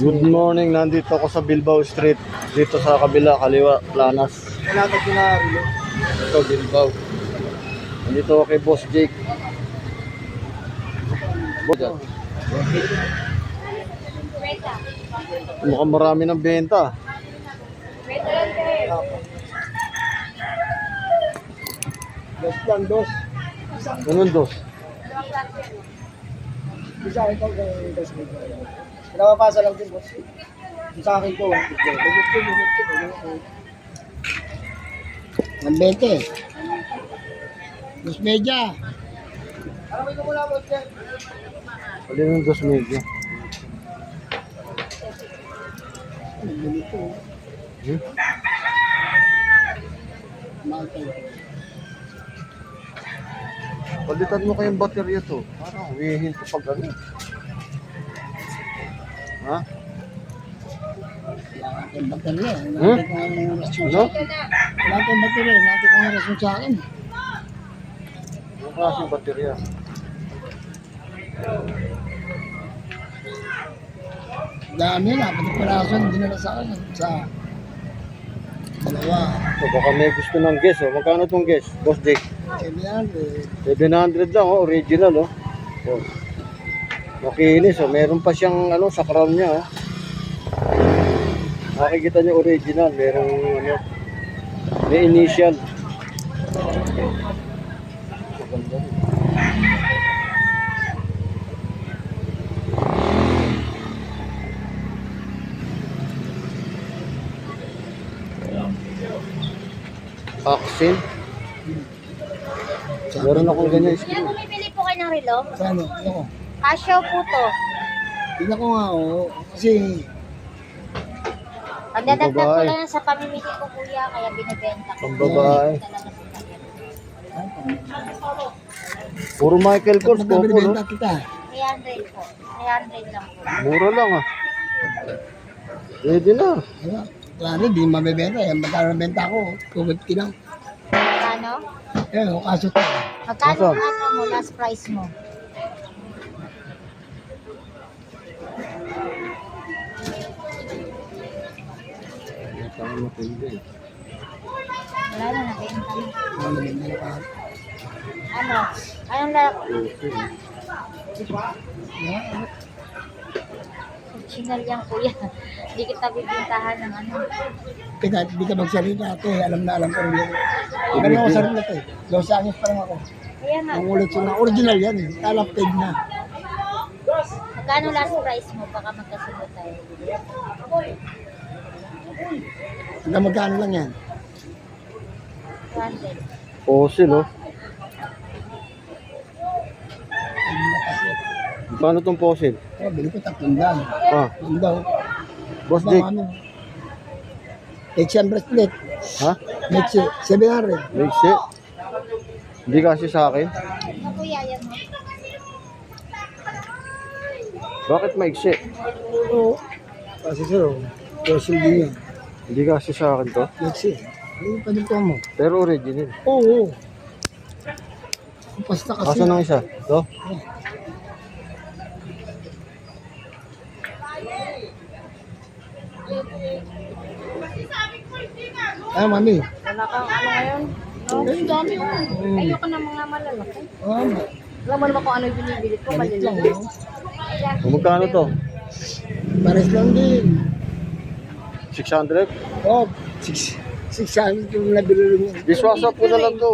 Good morning, nandito ako sa Bilbao Street. Dito sa kabila, kaliwa, Planas. Kailangan ko na rilo. Ito, Bilbao. Nandito ako kay Boss Jake. Mukhang marami ng benta. Dos lang, dos. Ganun, dos. Isa akin to, dos. Pinapapasa lang din, boss. Sa akin to, ang 20. Dos media. Alam mo mula, boss. Pwede ng dos media. Palitan mo kayong baterya to. Parang wihin to pag ano. Ha? Yung baterya. Hmm? Ano? Wala tayong baterya. Natin kung ang rason sa akin. Anong klaseng baterya? Dami na. Pati parason, dinala sa akin. Sa dalawa. So, baka may gusto ng guest. Oh. Magkano tong guest? Boss Jake? 700. 700 lang. Oh. Original. Oh. So, makinis. Oh. Meron pa siyang ano, sa crown niya. Oh. Makikita niyo original. Merong ano, may initial. Maganda rin. Vaccine. Meron akong ganyan. Kaya bumibili po kayo ng relo? Sa ano? Ano? Casio po to. Tingnan ko nga, oh. Kasi, Pagdadagdag ko Babae. lang yan sa pamimili ko kuya, kaya binibenta ko. Pang babae. Talaga sila. Puro Michael Kors. kapag Coco, no? nabibenta kita, 300 po. 300 lang po. Mura lang ah. Pwede na. ano? Klaro, di mabibenta. Yan, magkano benta ko? 250 lang. Ano? Eh, o kaso to. Magkano Awesome. ano mo, last price mo? Parang matindi. Wala na, nabenta na. Ano, nabibenta ka. Ano? Anong lalaki? Yeah, Original yan kuya. Hindi kita bibintahan ng ano. Teka, di ka magsalita ate. Alam na alam ko rin yun. Ganun ako sa rin ate. 12 anyos pa lang ako. Kaya nga, Ang ulit sila. Original yan eh. Talapid na. magkano last price mo? Baka magkasunod tayo. Hanggang magkano lang yan. 200. Fossil, oh. Paano tong fossil? Oh, bili ko 300. Ah, Ang daw. Boss Jake. Ano? Next bracelet. Ha? Next 700. Maiksi? Hindi kasi sa akin. Ano kuya, yan mo? Bakit maiksi? Oo. Kasi sir, fossil din yan. Hindi kasi sa akin to. Next ano pa dito mo? Pero original. Oo. Basta kasi. Asa ng isa? Ito? Ah, mami. Wala kang ano ngayon? No? Ang dami oh. Ayoko ng mga malalaki. Ah, Alam mo naman kung ano yung binibili ko, galit lang maliliit. oh. Kung magkano to? Pares lang din. 600? Oh, 600 yung nabili rin yan. Diswasap ko na lang to.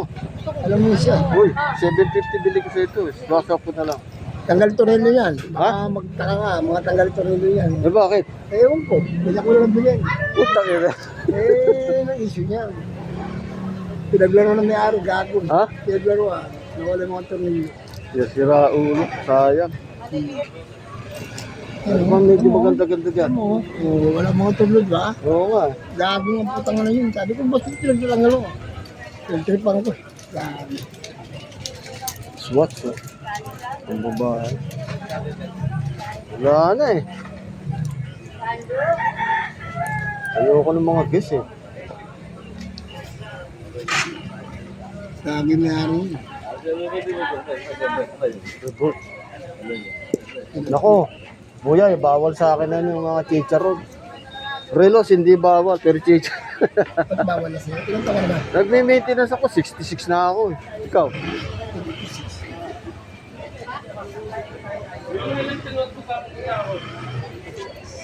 Alam mo siya. Uy, 750 bili ko sa ito. Diswasap ko na lang. Tanggal tornilyo yan. Baka magtaka ka, mga tanggal tornilyo yan. Eh bakit? Ewan ko, kaya ko lang bilhin. Puta ina. Ang issue niya. Pinaglaro na may araw, gago. Ha? Pinaglaro nawala yung mga tornilyo. Sira ulo. Sayang. Ano bang medyo maganda-ganda dyan? Ano, wala mga tornilyo ba? Oo nga. Gago ang putang na yun. Sabi ko, basta pinaglalangalo. Pinagtripan ko. Gago. Swatch. Ang babae. Wala na eh. Ayoko ng mga guess eh. Sabi may araw. Nako, Kuya, bawal sa akin na yung mga chicharon. Relos, hindi bawal, pero chicharon. Ba't bawal na sa'yo? Ilang taon na ba? Nagme-maintenance ako, 66 na ako. Ikaw?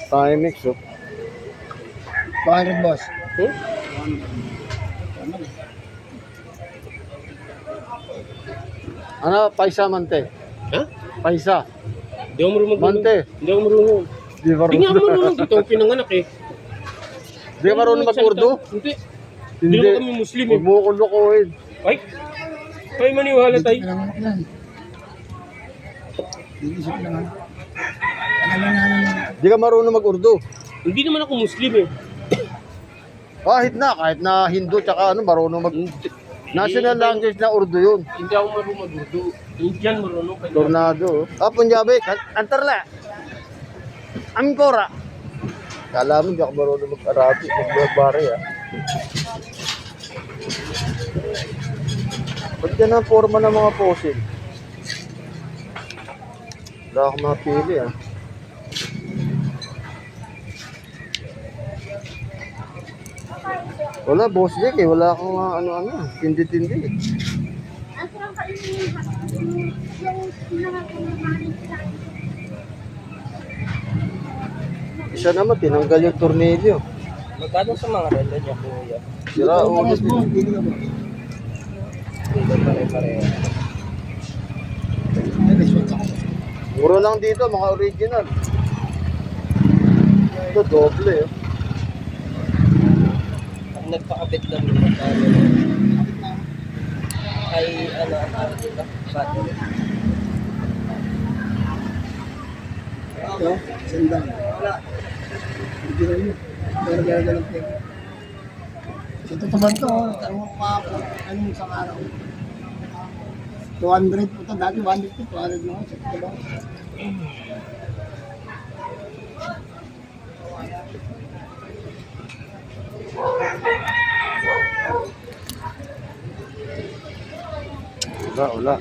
Timex, oh. 200 boss. Ano, paisa mante? Ha? Paisa. Hindi ako marunong. Mante. Hindi ako marunong. Di ba Hindi nga ako marunong dito. Ako pinanganak eh. Di ka marunong mag-Urdu? Hindi. Hindi naman kami Muslim eh. Huwag mo ko lukuhin. Ay. Ay maniwala tayo. Pinanganak yan. Hindi siya pinanganak. Ano lang namin Di ka marunong mag-Urdu. Hindi naman ako Muslim eh. Kahit na Hindu tsaka ano, marunong mag... National language na Urdu yun. Hindi ako marunong mag-Urdu. Indian marunong. Tornado. Oh. Punjabi. Antarla. Amkora. Kala mo, di ako marunong mag-Arabi. Mag-Bari, ah. Ba't yan ang forma ng mga fossil? Wala akong mapili, ah. Wala, boss Jack eh. Wala akong ano-ano. Tindi-tindi eh. Ang sarang kainin yung pinangakumanin sa Isa naman, tinanggal yung tornilyo. Magkano sa mga relo niya kuya? Sira, ulit mo. Hindi ka ba? Hindi pare-pareho. Ay, resort ako. Mura lang dito, mga original. Ito, doble eh. Pag nagpakabit lang yung magkano. Ay ano ang tawag dito? Battery. Ito, sandang. Hindi na yun. Pero gano'n lang pera. So, ito naman to, tanong ko ako, anong isang araw? 200 po ito, dati 150, 200 na ako. So, ito ba? Wala.